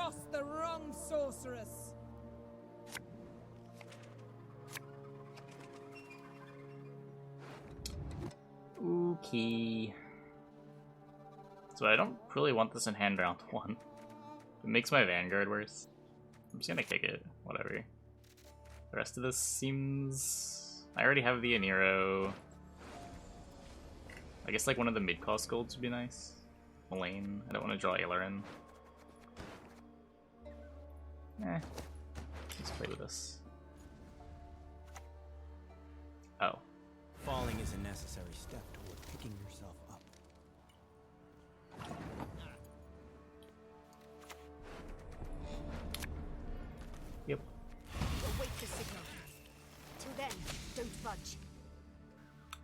cross the wrong sorceress. Okay. So I don't really want this in hand round 1. It makes my Vanguard worse. I'm just gonna kick it. Whatever. The rest of this seems... I already have the Aniro. I guess like one of the mid-cost golds would be nice. Elaine. I don't want to draw Aileron. Let's play with this. Oh. Falling is a necessary step toward picking yourself up. Yep. Wait the signal. Till then, don't budge.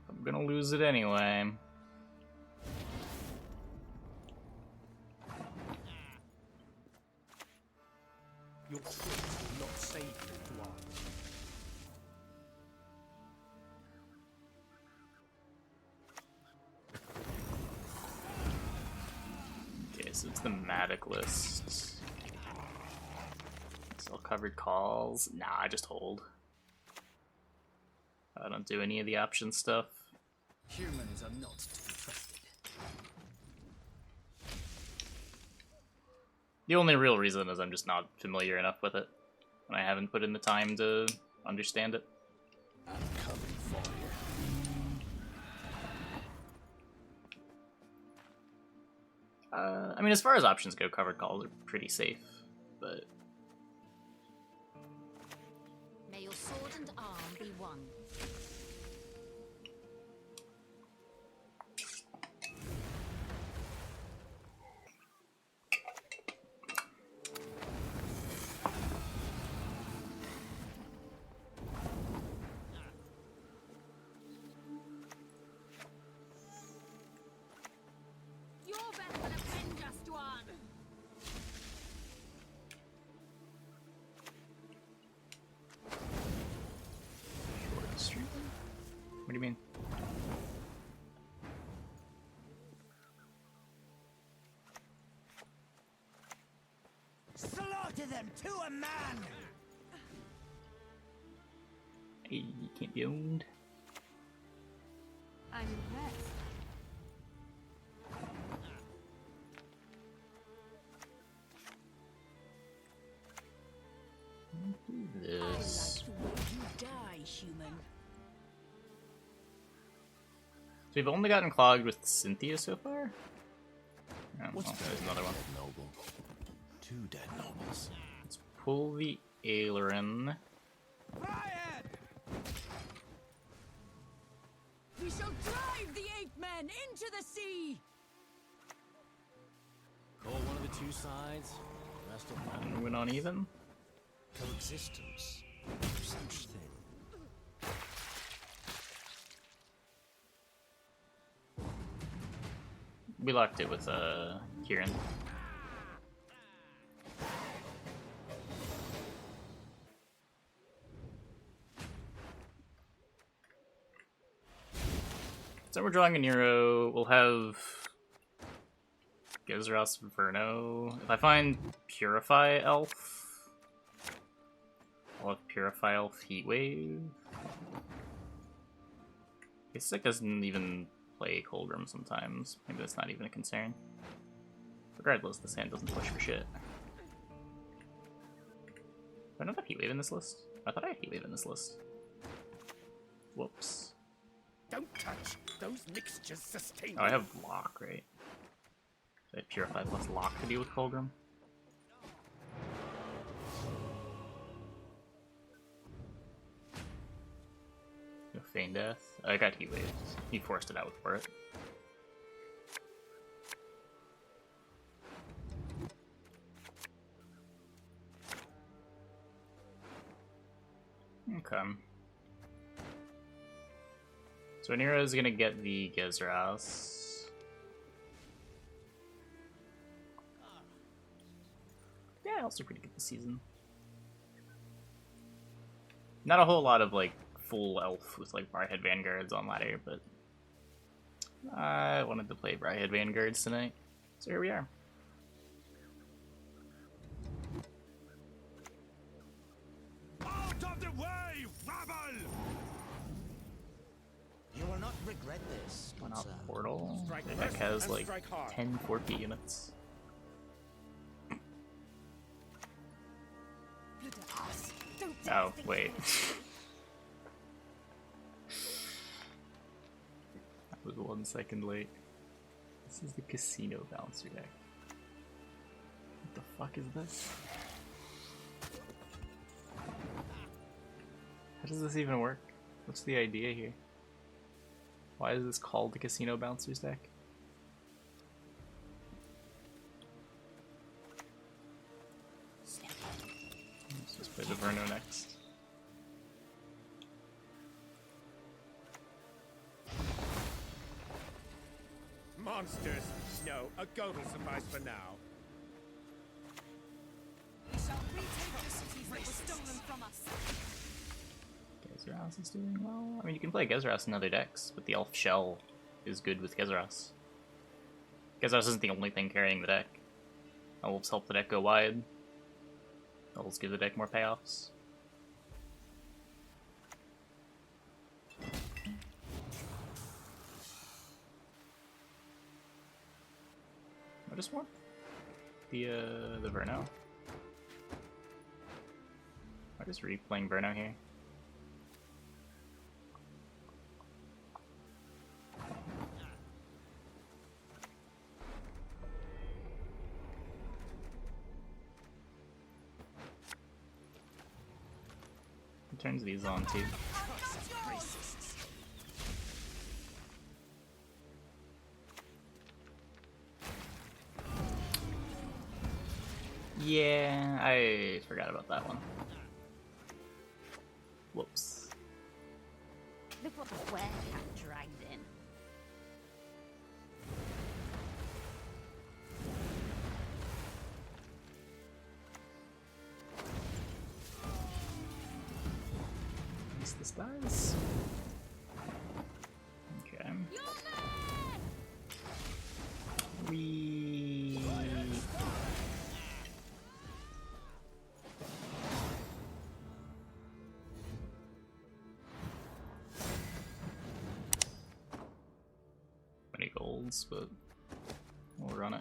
I'm gonna lose it anyway. Your tricks will not save you, Dwarf. Okay, so it's the Matic list. Still covered calls. Nah, I just hold. I don't do any of the option stuff. Humans are not to be trusted. The only real reason is I'm just not familiar enough with it, and I haven't put in the time to understand it. I'm coming for you. I mean, as far as options go, covered calls are pretty safe, but... May your sword and arm be one. You're better than a pen just one. What do you mean? Slaughter them to a man! Hey, you can't be owned. I'm impressed. This. I like the way you die, human. So we've only gotten clogged with Cynthia so far? Oh, What's there's another one. dead noble? 2 dead nobles. Let's pull the Aileron. We shall drive the ape men into the sea. Call one of the 2 sides, the rest of them. And went on even. Coexistence. No such thing. We locked it with Kieran. So we're drawing a Nero. We'll have Gezras Verno. If I find Purify Elf, I'll have Purify Elf Heatwave. This deck doesn't even play Kolgrim sometimes. Maybe that's not even a concern. Regardless, this hand doesn't push for shit. Do I not have Heatwave in this list? I thought I had Heatwave in this list. Whoops. Don't touch. Those mixtures sustain. Oh, I have Lock, right? So I have Purify plus Lock to deal with Kolgrim. No Feign Death. I got Heatwave. He forced it out for it. Okay. So Anira is gonna get the Gezras. Yeah, also pretty good this season. Not a whole lot of like full elf with like Briarhead Vanguards on ladder, but I wanted to play Briarhead Vanguards tonight, so here we are. regret this. Why but, not Portal? strike The deck first has and like strike hard. 10 4P units. Oh, wait. I was 1 second late. This is the casino bouncer deck. What the fuck is this? How does this even work? What's the idea here? Why is this called the casino bouncers deck? Let's just play the Verno next. Monsters! No, a goat will suffice for now. We shall retake the cities that were stolen from us. Gezras is doing well. I mean, you can play Gezras in other decks, but the Elf Shell is good with Gezras. Gezras isn't the only thing carrying the deck. Elves help the deck go wide. Elves give the deck more payoffs. I just want the Verno. I'm just replaying Verno here. It turns these on too. Yeah, I forgot about that one. Whoops. Look what the werecat dragged in. At least this dies. Okay. We. Many golds, but we'll run it.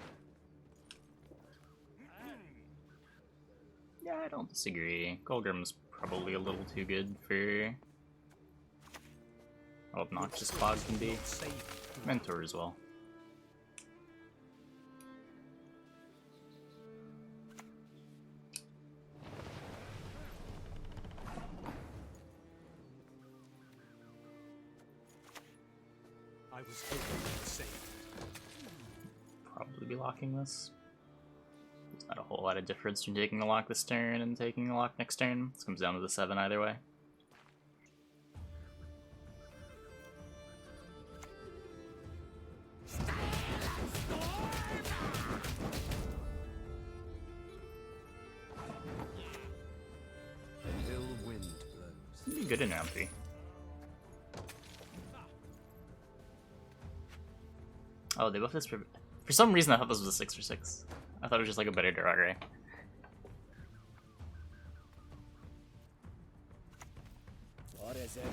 Yeah, I don't disagree. Kolgrim's probably a little too good for how obnoxious Clog can be. Mentor as well. I was hoping you'd say Probably be locking this. There's not a whole lot of difference between taking a lock this turn and taking a lock next turn. This comes down to the 7 either way. an ill wind blows. It'd be good in round 3. Oh, they buffed this for some reason I thought this was a 6 or 6. I thought it was just like a better Deadeye. What is it?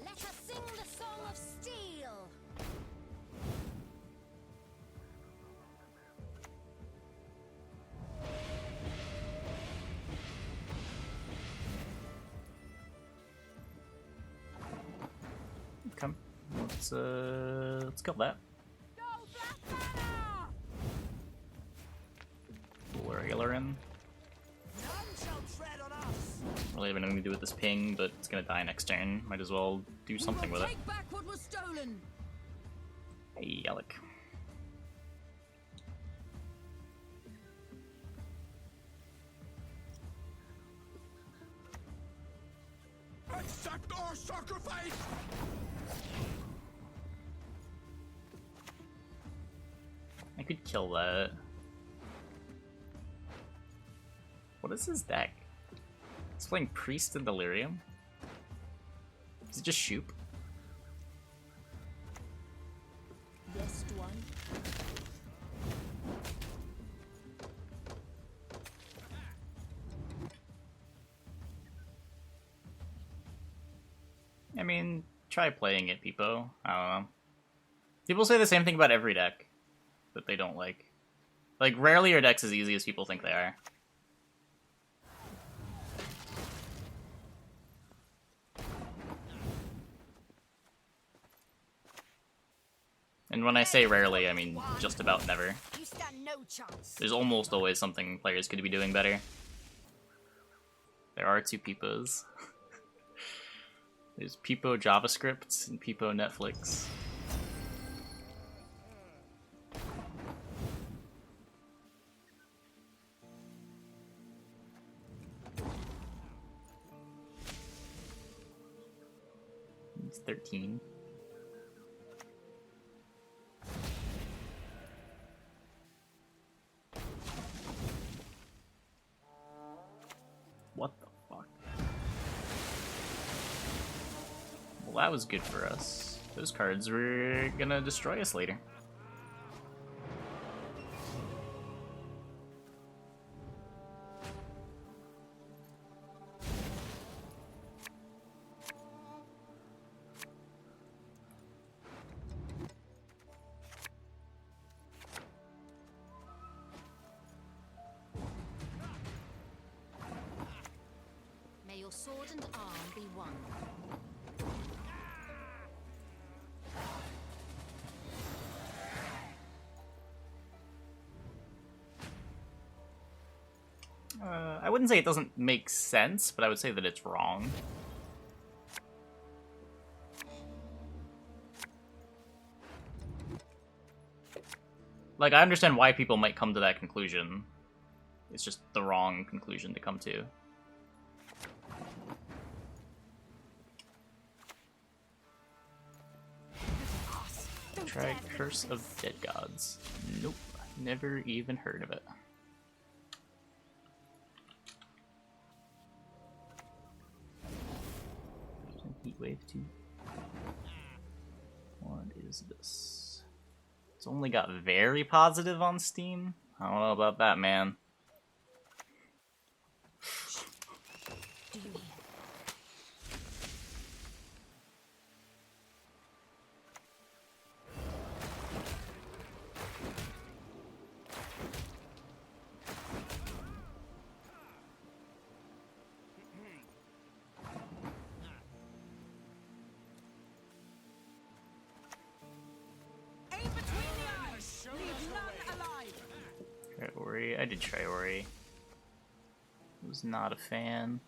Let us sing the song of steel. Come, let's kill that. Go Black Banner! Pull regular in. None shall tread on us. Really have anything to do with this ping, but it's gonna die next turn. Might as well do something with it. Take back what was stolen. Hey, Alec. Accept our sacrifice. I could kill that. What is his deck? He's playing Priest and Delirium? Is it just Shoop? Best one. mean, try playing it, Peepo. I don't know. People say the same thing about every deck that they don't like. Like, rarely are decks as easy as people think they are. And when I say rarely, I mean just about never. You stand no chance. There's almost always something players could be doing better. There are two Peepos. There's Peepo JavaScript and Peepo Netflix. It's 13. What the fuck? Well, that was good for us. Those cards were gonna destroy us later. May your sword and arm be one. I wouldn't say it doesn't make sense, but I would say that it's wrong. Like, I understand why people might come to that conclusion. It's just the wrong conclusion to come to. Try Curse of Dead Gods. Nope. Never even heard of it. Heatwave 2. What is this? It's only got very positive on Steam? I don't know about that, man. Do you hear? Aim between the eyes. Leave none alive. Try Ori. I did try Ori. Was not a fan.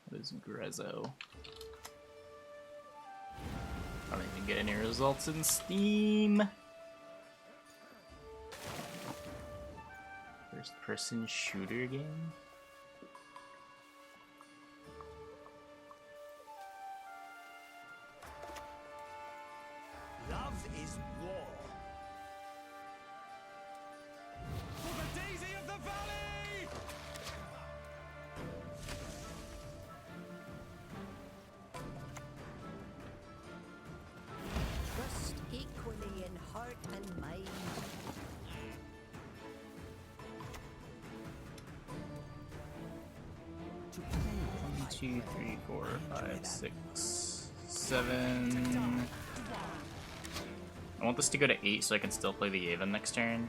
What is Grezzo? I don't even get any results in Steam. First person shooter game? Love is war. For the Daisy of the Valley! Trust equally in heart and mind. 2, 3, 4, 5, 6, 7. I want this to go to 8 so I can still play the Yavin next turn.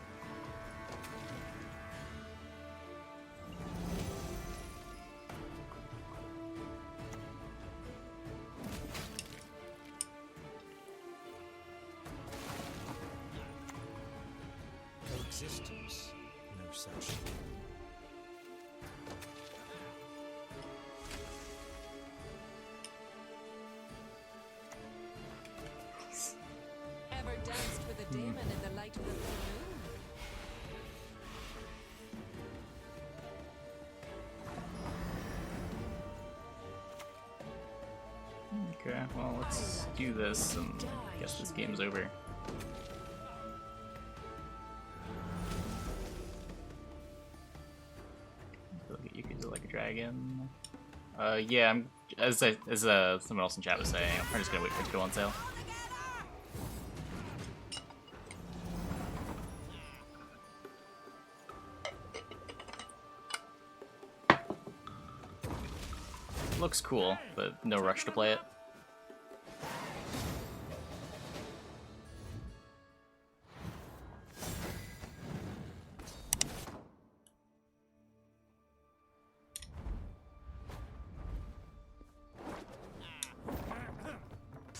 No existence, no such. Ever danced with a demon in the light of the full moon? Okay, well, let's do this and I guess this game's over. You could do like a dragon. Yeah, as someone else in chat was saying, I'm just gonna wait for it to go on sale. Looks cool, but no rush to play it.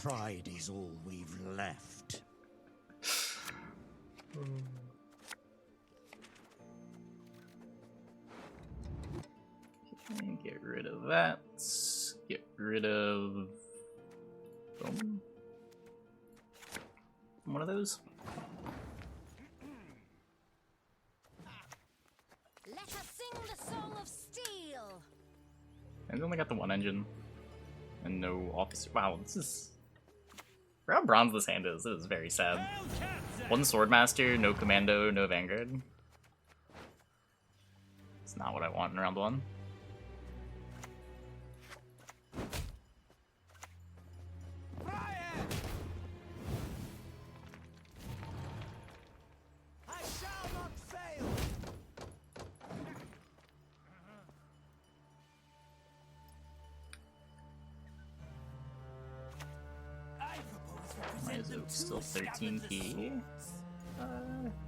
Pride is all we've left. Okay, get rid of that. Get rid of... Boom. One of those. Let us sing the song of steel. I've only got the one engine. And no officer. Wow, this is... For how bronze this hand is, it is very sad. One Swordmaster, no Commando, no Vanguard. It's not what I want in round one. Why is it still 13p?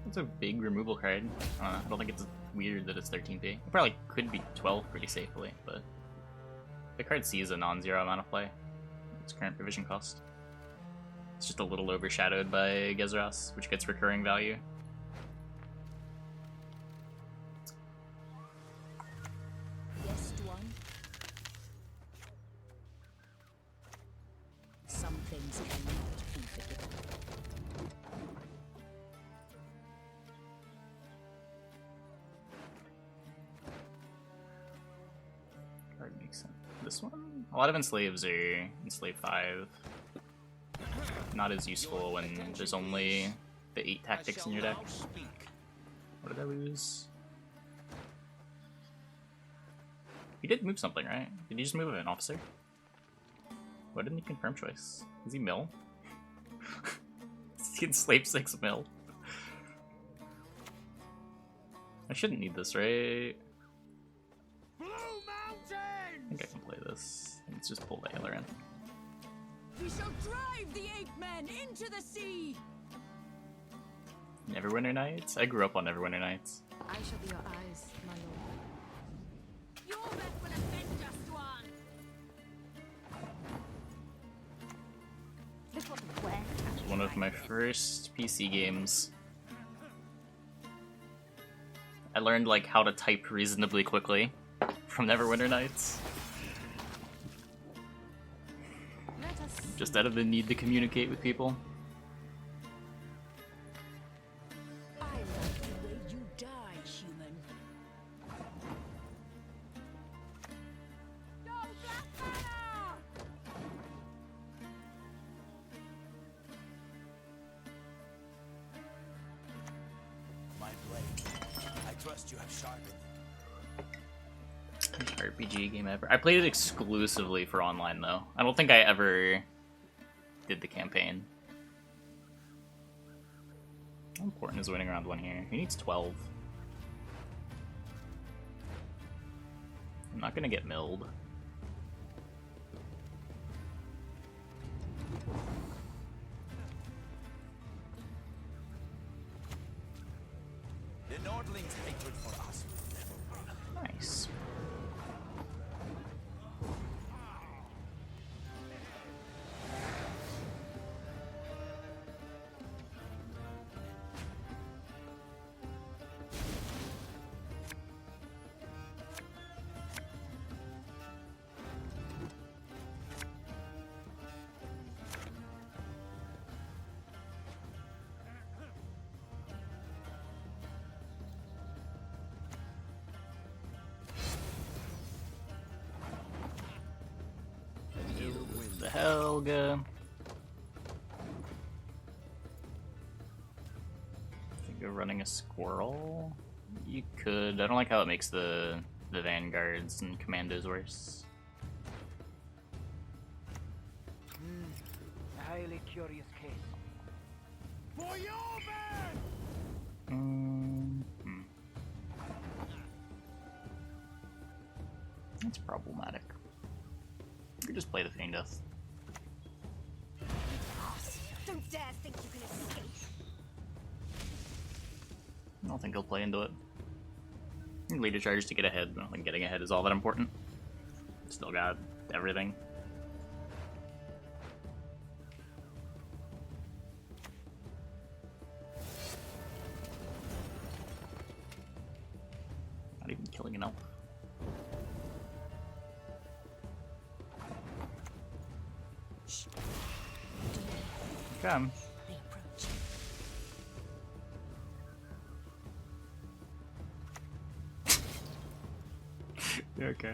It's a big removal card. I don't think it's weird that it's 13p. It probably could be 12 pretty safely, but the card sees a non-zero amount of play. Its current provision cost. It's just a little overshadowed by Gezras, which gets recurring value. Yes, one. Some things cannot be forgiven. Card makes sense. This one? A lot of Enslaves are Enslave 5. Not as useful when there's only the 8 tactics in your deck. What did I lose? He did move something, right? Did he just move an officer? Why didn't he confirm choice? Is he mill? Is he Enslave 6 mill? I shouldn't need this, right? I think I can play this. Let's just pull the healer in. We shall drive the ape men into the sea. Neverwinter Nights? I grew up on Neverwinter Nights. I shall be your eyes, my lord. Your men will avenge us, Dwan. This wasn't where. It's one of my first PC games. I learned like how to type reasonably quickly from Neverwinter Nights. Just out of the need to communicate with people. I like the way you die, human. Go, Black Banner! My blade. I trust you have sharpened. RPG game ever. I played it exclusively for online though. I don't think I ever did the campaign. How important is winning round one here? He needs 12. I'm not gonna get milled. The Nordling's hatred for us will never run. Nice. The Helga. I think you're running a squirrel. You could. I don't like how it makes the vanguards and commandos worse. A highly curious case. For your man! That's problematic. You could just play the Feign Death. Don't dare think you can escape. I don't think he'll play into it. Leader charge to get ahead. I don't think getting ahead is all that important. Still got everything. come. They approach. You're okay.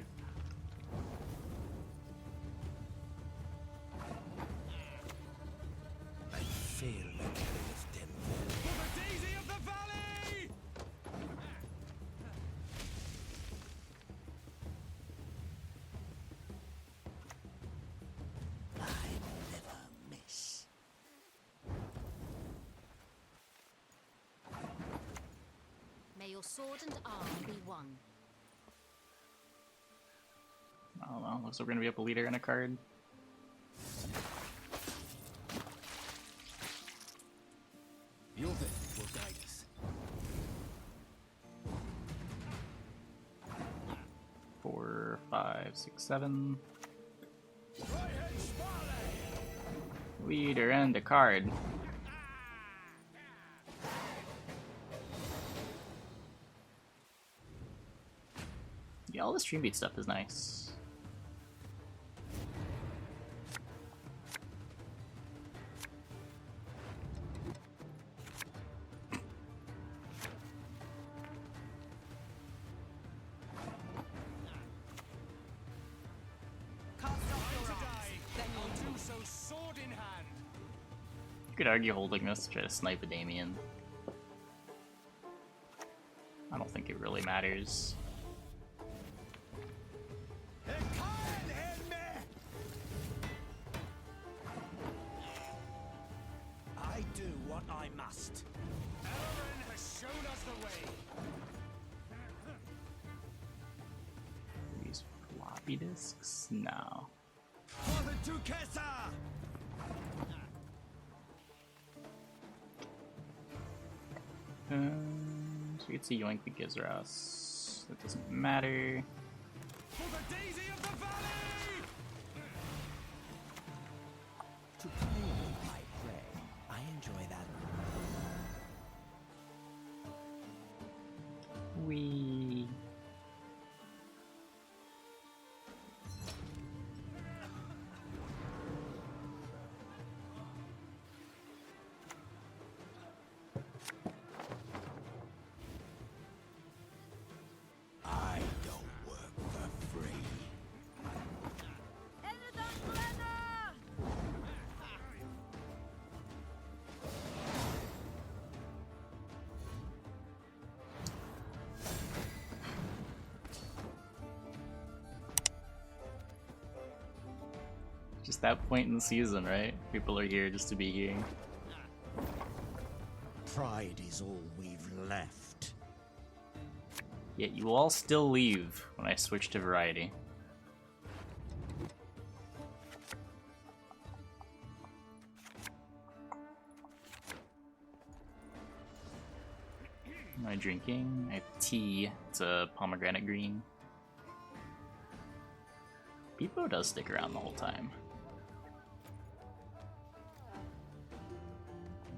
I feel like it's them. For the daisy of the valley! I never miss. May your sword and arm be one. I don't know. Looks like we're gonna be up a leader and a card. Your vision will guide us. 4, 5, 6, 7. Leader and a card. Yeah, all the stream beat stuff is nice. Cast off your eyes, then you'll do so sword in hand. You could argue holding this to try to snipe a Damien. I don't think it really matters. I do what I must. Elren has shown us the way. Use floppy disks? No. For the Duquesa! So we get to yoink the Gezras. That doesn't matter. For the daisy of the valley! To play, I pray. I enjoy that. We. I don't work for free. Just that point in the season, right? People are here just to be here. Pride is all we've left. Yet you all still leave when I switch to variety. Am I drinking? I have tea. It's a pomegranate green. Peepo does stick around the whole time.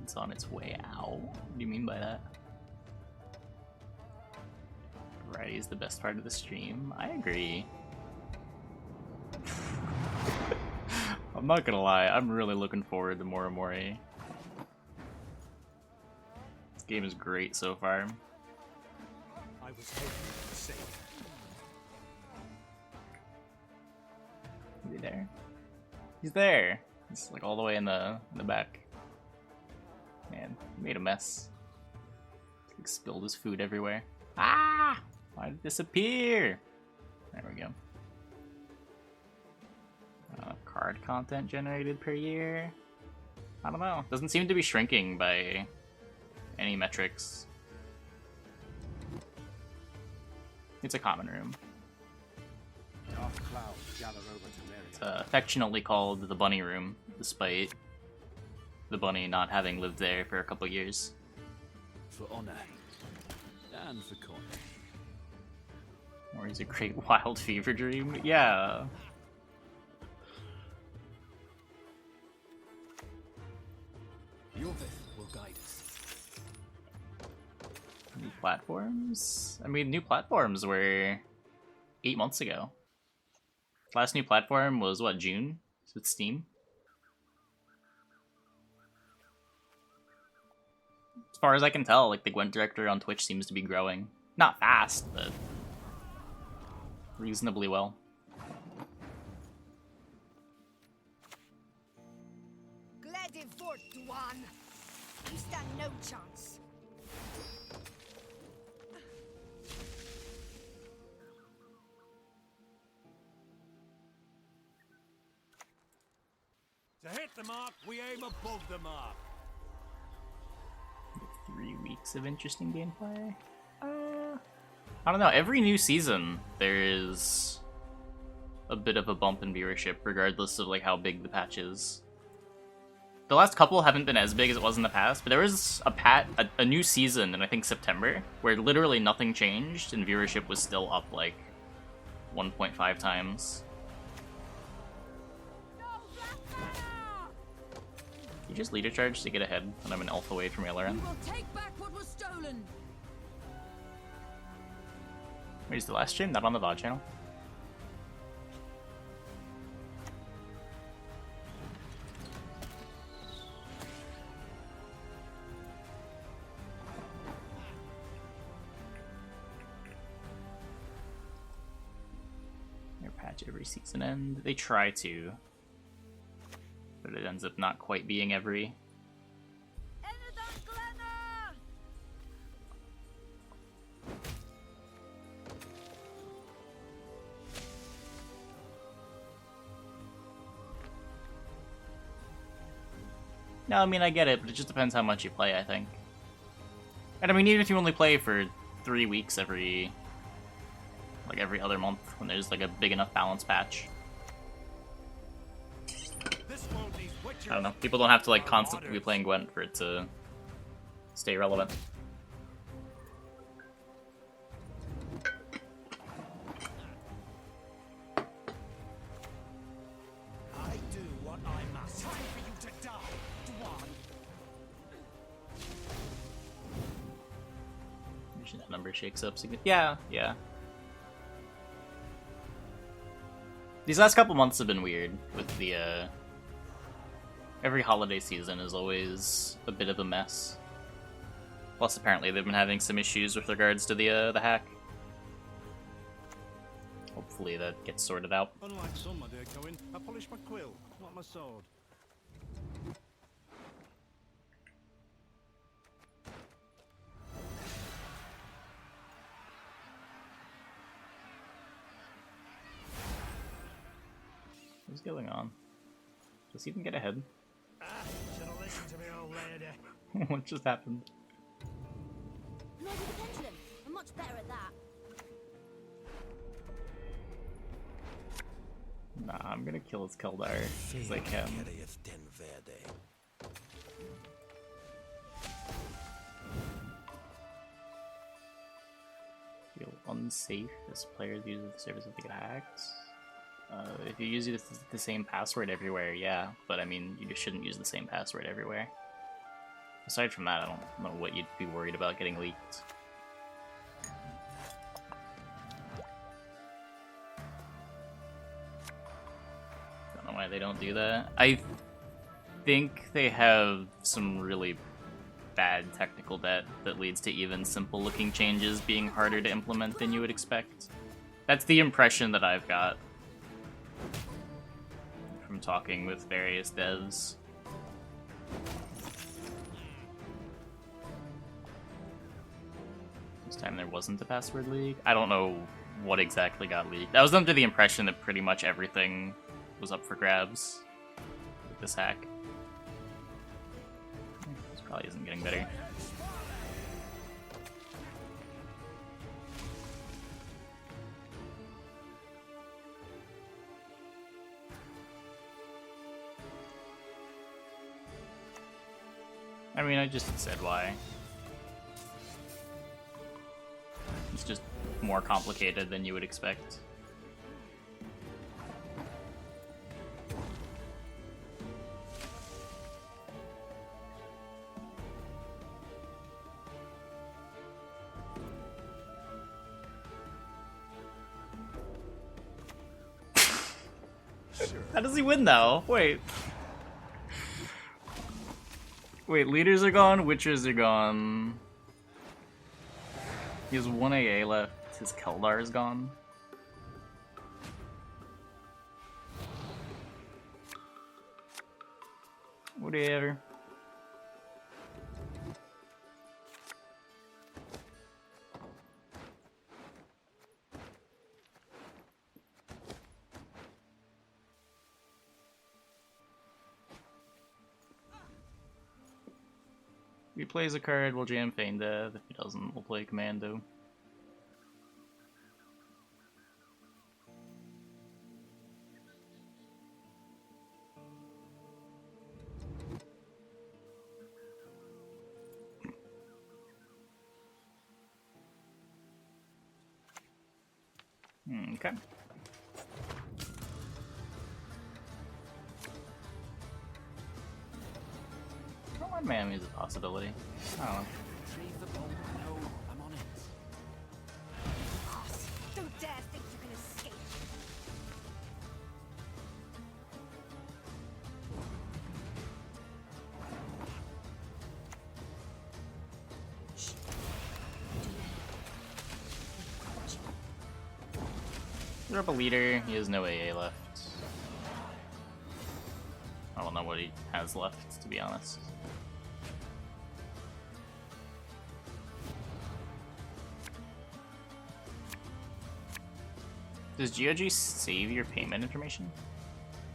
It's on its way out. What do you mean by that? Variety is the best part of the stream. I agree. I'm not gonna lie, I'm really looking forward to Morimori. This game is great so far. I was hoping to save. Is he there? He's there! He's like all the way in the back. Man, he made a mess. Like spilled his food everywhere. Ah! Why did it disappear? There we go. Card content generated per year? I don't know. Doesn't seem to be shrinking by any metrics. It's a common room. Dark clouds gather over to It's affectionately called the bunny room, despite the bunny not having lived there for a couple years. For honor. And for coin. Or he's a great wild fever dream? Yeah. Your vision will guide us. New platforms? I mean, new platforms were 8 months ago. Last new platform was what, June? With Steam? far as I can tell, like the Gwent director on Twitch seems to be growing. Not fast, but reasonably well. Glad fort, Duan. You stand no chance. To hit the mark, we aim above the mark. 3 weeks of interesting gameplay. I don't know. Every new season, there is a bit of a bump in viewership, regardless of like how big the patch is. The last couple haven't been as big as it was in the past, but there was a new season in I think September where literally nothing changed and viewership was still up like 1.5 times. You just leader charge to get ahead when I'm an elf away from We Aileron. will take back what was stolen. Wait, is the last stream not on the VOD channel? Their patch every season end. They try to, but it ends up not quite being every. No, I mean, I get it, but it just depends how much you play, I think. And I mean, even if you only play for 3 weeks every other month, when there's like a big enough balance patch. I don't know, people don't have to like constantly be playing Gwent for it to stay relevant. I do what I must. Time for you to die, Dwan. Usually that number shakes up significantly. Yeah. These last couple months have been weird with the every holiday season is always a bit of a mess. Plus, apparently, they've been having some issues with regards to the hack. Hopefully, that gets sorted out. Unlike some, my dear Cohen, I polish my quill, not my sword. What's going on? Does he even get ahead? Should have listened to me, old lady. What just happened? Maybe the pendulum. I'm much better at that. Nah, I'm gonna kill his Keldar because I can. Feel unsafe as players use the service if they get hacked. If you use the same password everywhere, yeah, but I mean, you just shouldn't use the same password everywhere. Aside from that, I don't know what you'd be worried about getting leaked. Don't know why they don't do that. I think they have some really bad technical debt that leads to even simple looking changes being harder to implement than you would expect. That's the impression that I've got from talking with various devs. This time there wasn't a password leak. I don't know what exactly got leaked. I was under the impression that pretty much everything was up for grabs with this hack. This probably isn't getting better. I mean, I just said why. It's just more complicated than you would expect. How does he win though? Wait. Wait, leaders are gone, witchers are gone. He has 1 AA left. His Keldar is gone. Whatever. If he plays a card, we'll jam Feign Death. If he doesn't, we'll play Commando. Okay. One man is a possibility. I don't know. Retrieve the bomb. No, I'm on it. Don't dare think you can escape. You're up a leader. He has no AA left. I don't know what he has left, to be honest. Does GOG save your payment information?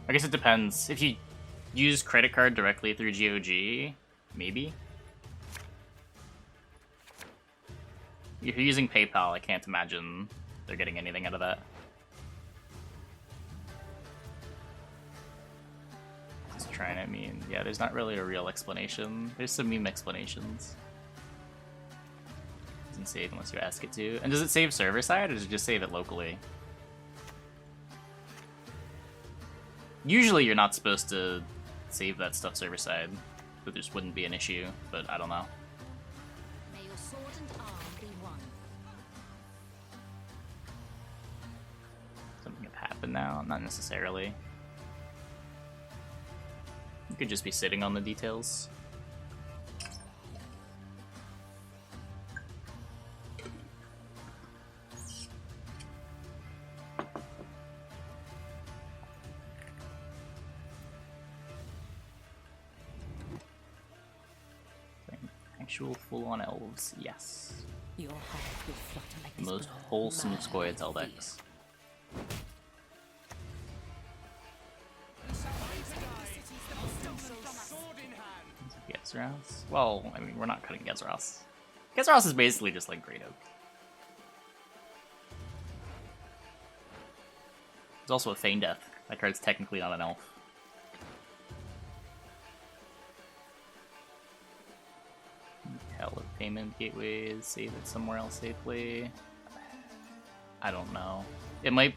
I guess it depends. If you use credit card directly through GOG, maybe. If you're using PayPal, I can't imagine they're getting anything out of that. Just trying to mean, yeah, there's not really a real explanation. There's some meme explanations. Doesn't save unless you ask it to. And does it save server side, or does it just save it locally? Usually you're not supposed to save that stuff server side, but there just wouldn't be an issue, but I don't know. May your sword and arm be one. Something have happened now? Not necessarily. You could just be sitting on the details. Actual full-on elves, yes. Your heart will flutter like this Most blood wholesome mad squads with Eldex. Gezras? Well, I mean, we're not cutting Gezras. Gezras is basically just like Great Oak. There's also a Feign Death. That card's technically not an elf. Hell of payment gateways, save it somewhere else safely. I don't know. It might...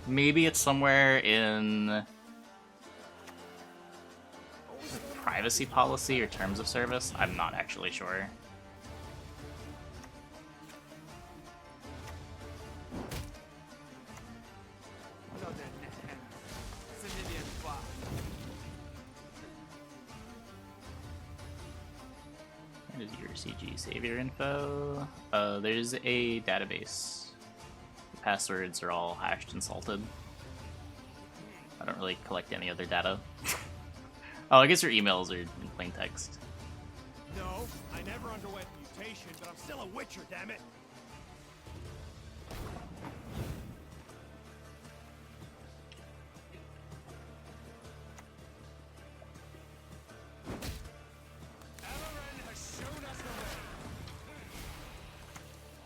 Maybe it's somewhere in... privacy policy or terms of service? I'm not actually sure. What is your CG savior info? There's a database. The passwords are all hashed and salted. I don't really collect any other data. Oh, I guess your emails are in plain text. No, I never underwent mutation, but I'm still a Witcher, damn it. Elren has shown us the way.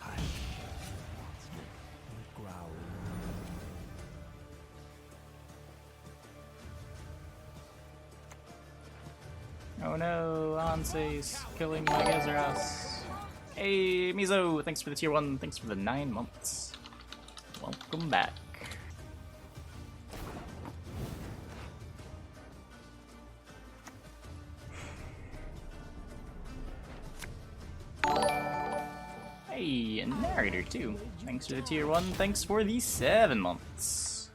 Hush. Growl. Oh no, Anse's killing my Gezras. Hey, Mizo, thanks for the tier 1, thanks for the 9 months. Welcome back. Hey, and narrator too. Thanks for the tier 1, thanks for the 7 months.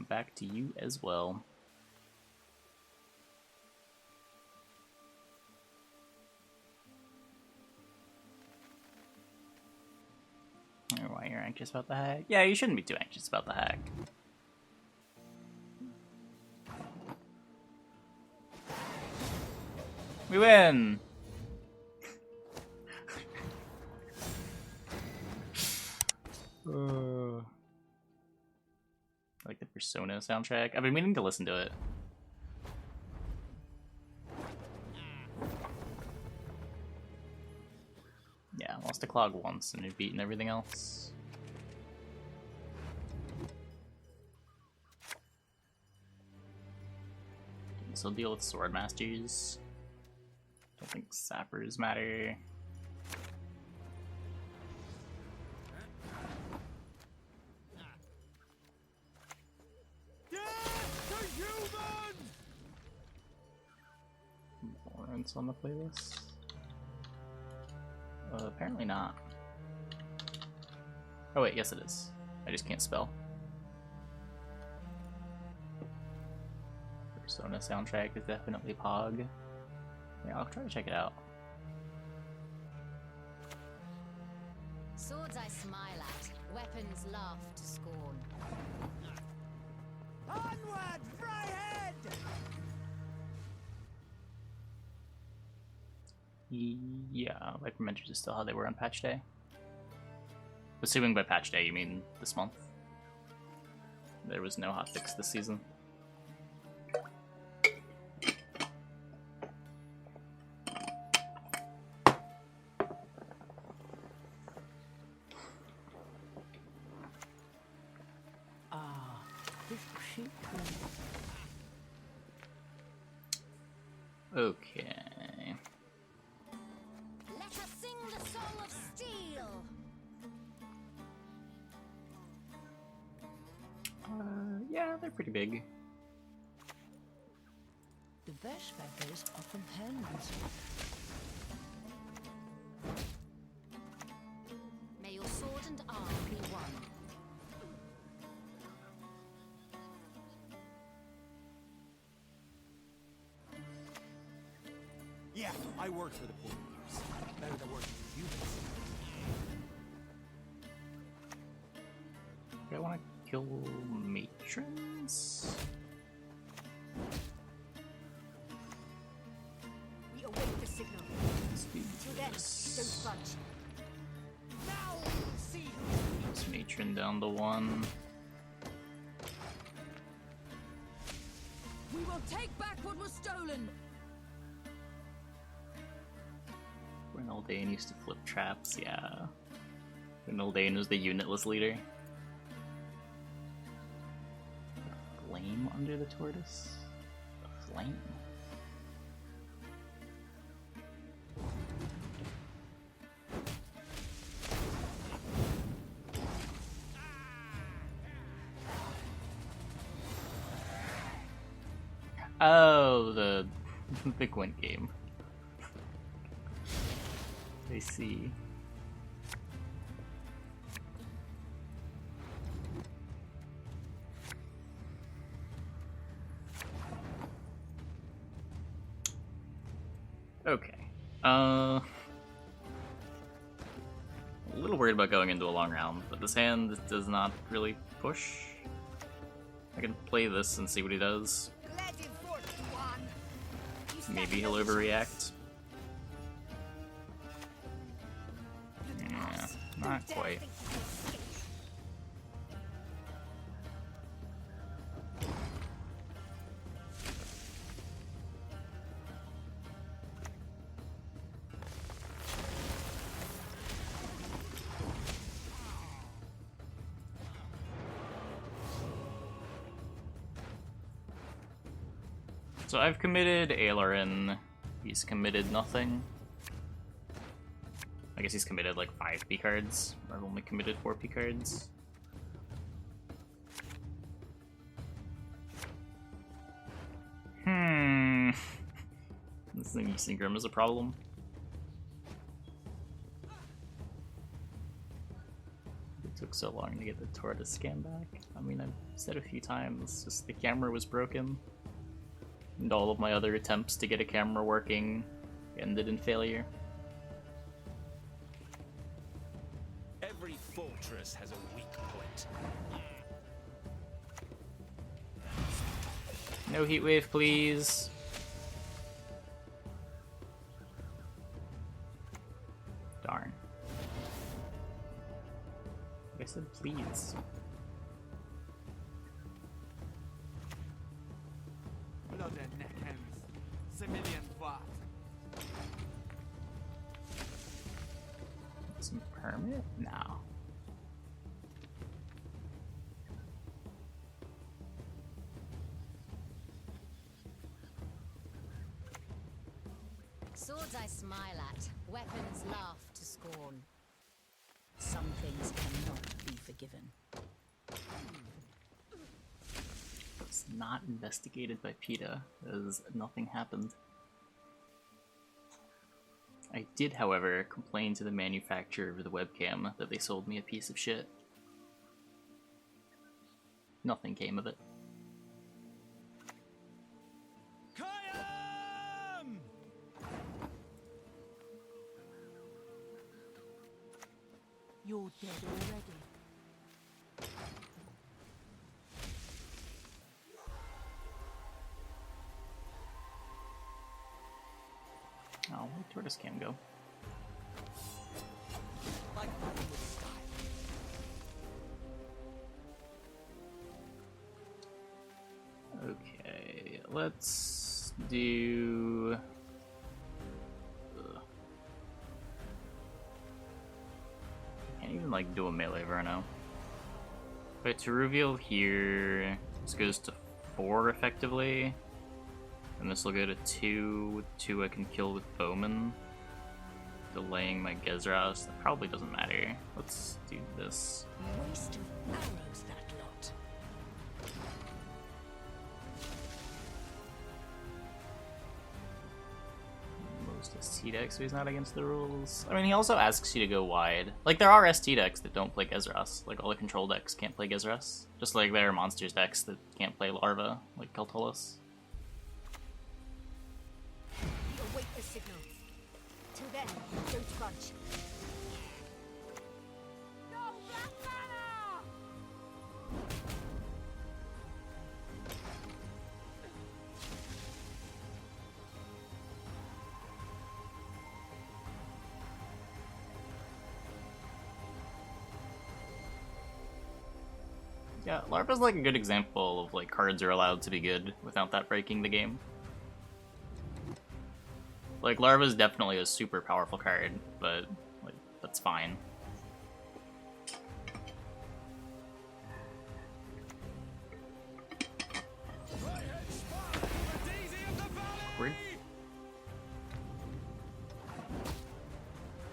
back to you as well. Or why you're anxious about the hack? Yeah, you shouldn't be too anxious about the hack. We win! Like the Persona soundtrack. I've been meaning to listen to it. Yeah, lost a clog once and we've beaten everything else. So deal with sword masters. Don't think sappers matter. Lawrence on the playlist? Apparently not. Oh wait, yes it is. I just can't spell. Persona soundtrack is definitely Pog. Yeah, I'll try to check it out. Swords I smile at, weapons laugh to scorn. Onward, Fryhead! Yeah, Viper Mentors is still how they were on patch day. Assuming by patch day you mean this month. There was no hotfix this season. Okay. Let us sing the song of steel. Yeah, they're pretty big. The best feathers are from hens. May your sword and arm be one. Yeah, I worked for the poor years. Better than working for humans. Do I want to kill matrons? We await the signal. Let's do Till then, this. don't budge. Now see. This matron down to 1. We will take back what was stolen. When Eldain used to flip traps, yeah. When Eldain was the unitless leader. A flame under the tortoise? A flame? Oh, the Gwent game. I see. Okay. A little worried about going into a long round, but this hand does not really push. I can play this and see what he does. Let him forth, one. Maybe he'll overreact. Yeah, not quite. So I've committed Ailerin. He's committed nothing. I guess he's committed like 5 P cards. I've only committed 4 P cards. This thing Synchrom is a problem. Took so long to get the tortoise scan back. I mean, I've said a few times, just the camera was broken. And all of my other attempts to get a camera working ended in failure. Every fortress has a weak point. No heatwave, please. Darn. I said please. Blood and neck ends. Civilian what? Some permit? No. Swords I smile at, weapons laugh to scorn. Some things cannot be forgiven. It's not investigated by PETA, as nothing happened. I did, however, complain to the manufacturer of the webcam that they sold me a piece of shit. Nothing came of it. You're dead already. Oh, where'd tortoise cam go? Like nothing with style. Okay, let's do... Ugh. Can't even like do a melee right now. But to reveal here, this goes to 4 effectively. And this will go to 2. With 2 I can kill with Bowman. Delaying my Gezras. That probably doesn't matter. Let's do this. Waste of arrows, that lot. Most ST decks, so he's not against the rules. I mean, he also asks you to go wide. Like, there are ST decks that don't play Gezras. Like, all the control decks can't play Gezras. Just like there are monsters decks that can't play Larva, like Keltolis. Await the signal. Till then, don't budge. Go Black Banner! Yeah, Larva's like a good example of like cards are allowed to be good without that breaking the game. Like, Larva's definitely a super powerful card, but like that's fine. Awkward.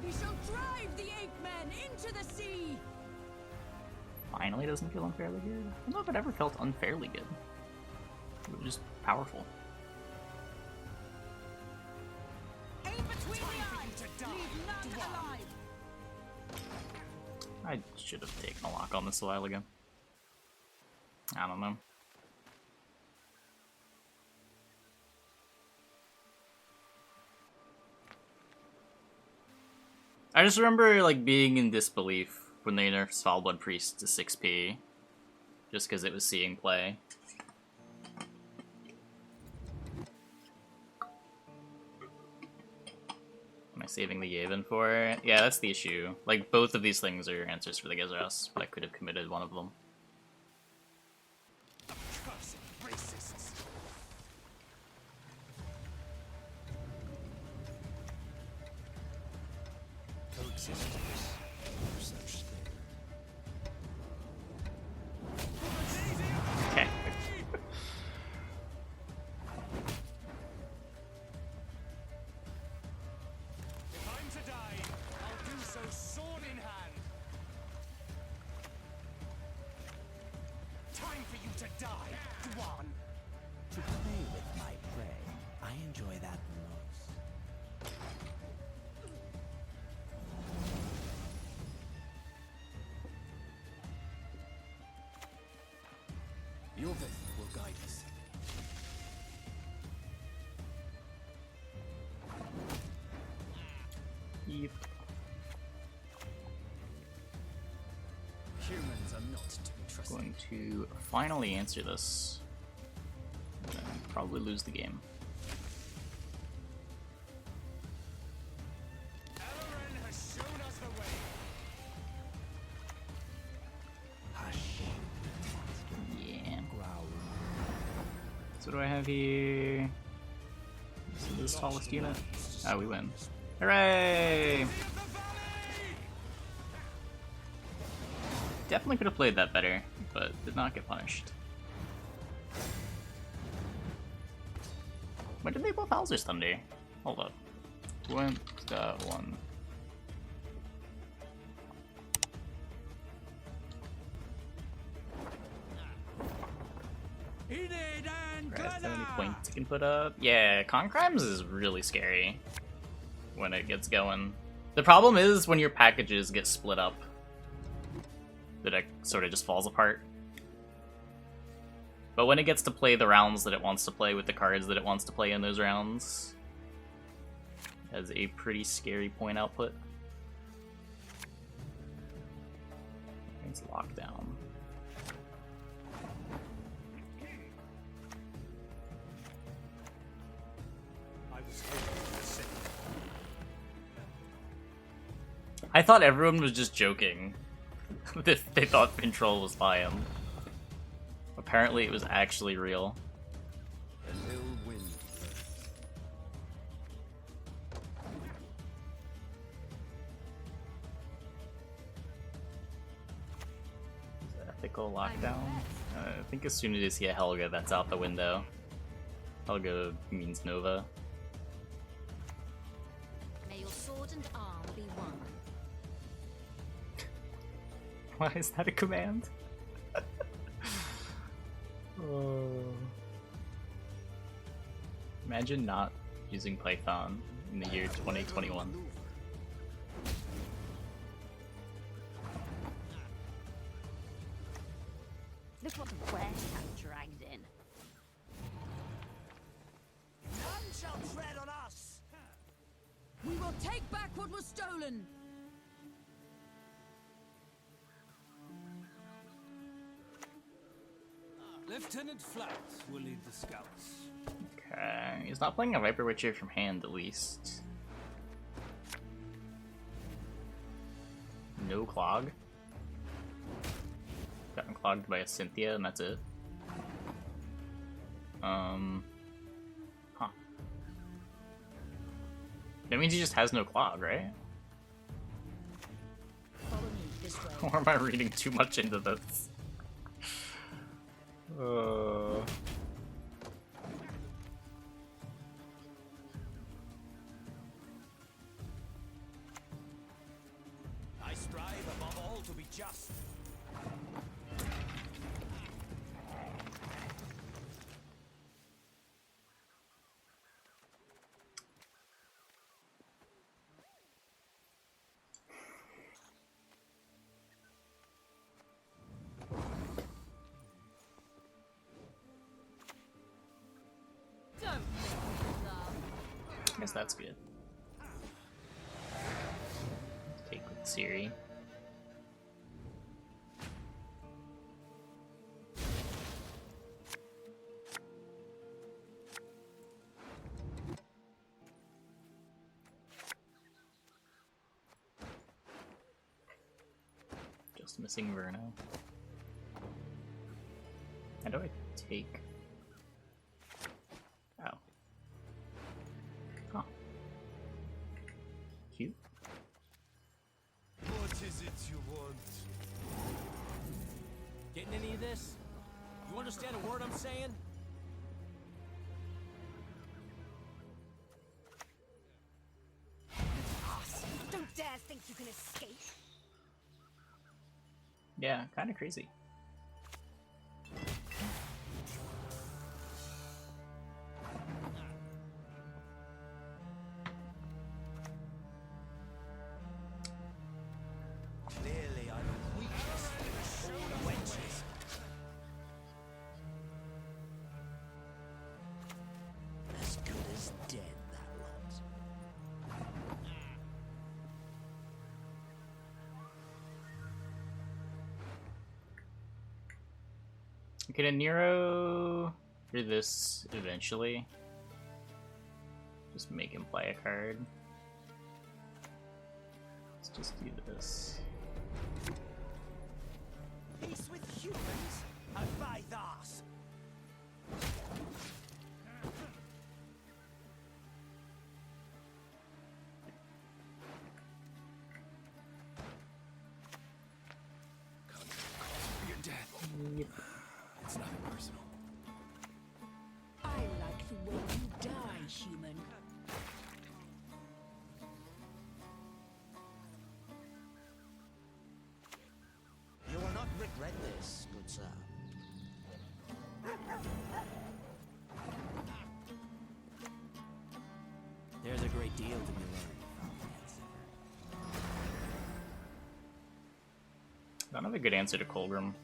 We shall drive the ape men into the sea! Finally doesn't feel unfairly good. I don't know if it ever felt unfairly good. It was just powerful. Aim between the eyes! Leave none alive! I should have taken a lock on this a while ago. I don't know. I just remember like being in disbelief when they nerfed Svalbard Priest to 6p, just because it was seeing play. Am I saving the Yavin for it? Yeah, that's the issue. Like, both of these things are answers for the Gezras, but I could have committed one of them. Cursed racists. Coexistence. No such thing. Okay. If I'm to die, I'll do so sword in hand. Humans are not to be trusted. Going to finally answer this. And then probably lose the game. Elren has shown us the way. Yeah. Growl. So what do I have here? This is the tallest unit. Oh, we win. Hooray! Definitely could have played that better, but did not get punished. When did they both Howl's Thunder? Hold up. Gwent got one. Alright, 70 points you can put up. Yeah, Concrimes is really scary when it gets going. The problem is when your packages get split up, the deck sort of just falls apart. But when it gets to play the rounds that it wants to play with the cards that it wants to play in those rounds, it has a pretty scary point output. It's lockdown. I thought everyone was just joking. If they thought control was by him. Apparently it was actually real. An ill wind blows. Ethical lockdown? I think as soon as you see a Helga, that's out the window. Helga means Nova. May your sword and arm be one. Why is that a command? Oh. Imagine not using Python in the year 2021. Look what the Gwent have dragged in. None shall tread on us. We will take back what was stolen. Lieutenant Flat will lead the scouts. Okay, he's not playing a Viper Witcher from hand at least. No clog. Gotten clogged by a Cynthia and that's it. Huh. That means he just has no clog, right? Follow me this way. Or am I reading too much into this? I strive above all to be just. Don't make me laugh. I guess that's good. Take with Siri. Just missing Verno. How do I take? Oh. Huh. Cute. What is it you want? Getting any of this? You understand a word I'm saying? Don't dare think you can escape. Yeah, kind of crazy. Clearly, I'm a weakness for the wenches. As good as dead, that lot. Can a Nero do this eventually? Just make him play a card. Let's just do this. Peace with humans? Obey thus. Your death. It's nothing personal. I like the way you die, human. You will not regret this, good sir. There's a great deal to be learned. I don't have a good answer to Kolgrim.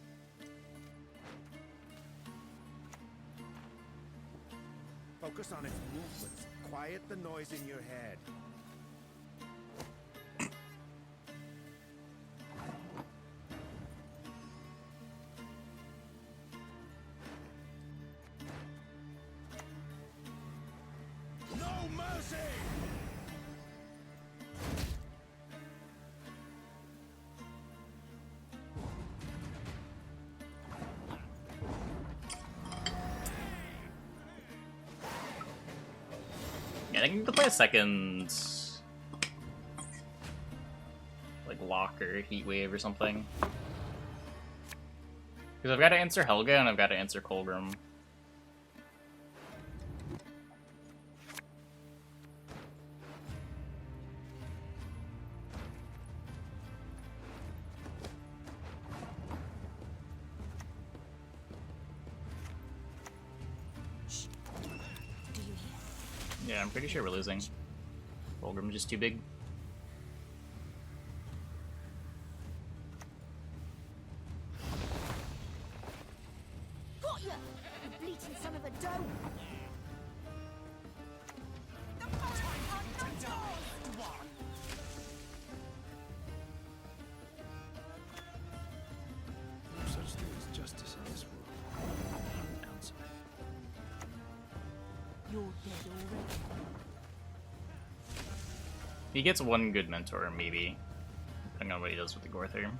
Focus on its movements. Quiet the noise in your head. No mercy! Yeah, I think to play a second, like Lock or Heatwave or something. Because I've got to answer Helga and I've got to answer Kolgrim. Do you hear? Yeah, I'm pretty sure we're losing. Kolgrim's just too big. Got ya! You bleating son of a doe! The forest are not yours! Dwan! No such thing as justice in this world. Outside. You're dead already. He gets one good mentor, maybe, depending on what he does with the Gorther.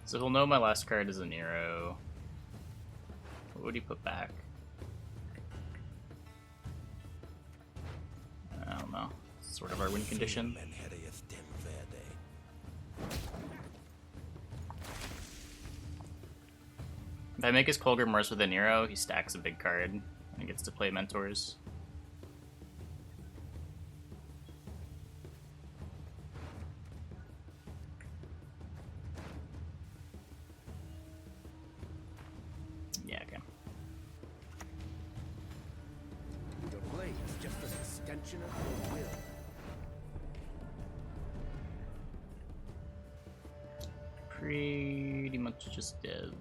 So he'll know my last card is a Nero. What would he put back? I don't know. Sort of our win condition. If I make his Kolgrim worse with a Nero, he stacks a big card and gets to play mentors. Yeah, okay. Your blade is just an extension of your will. Pretty much just dead.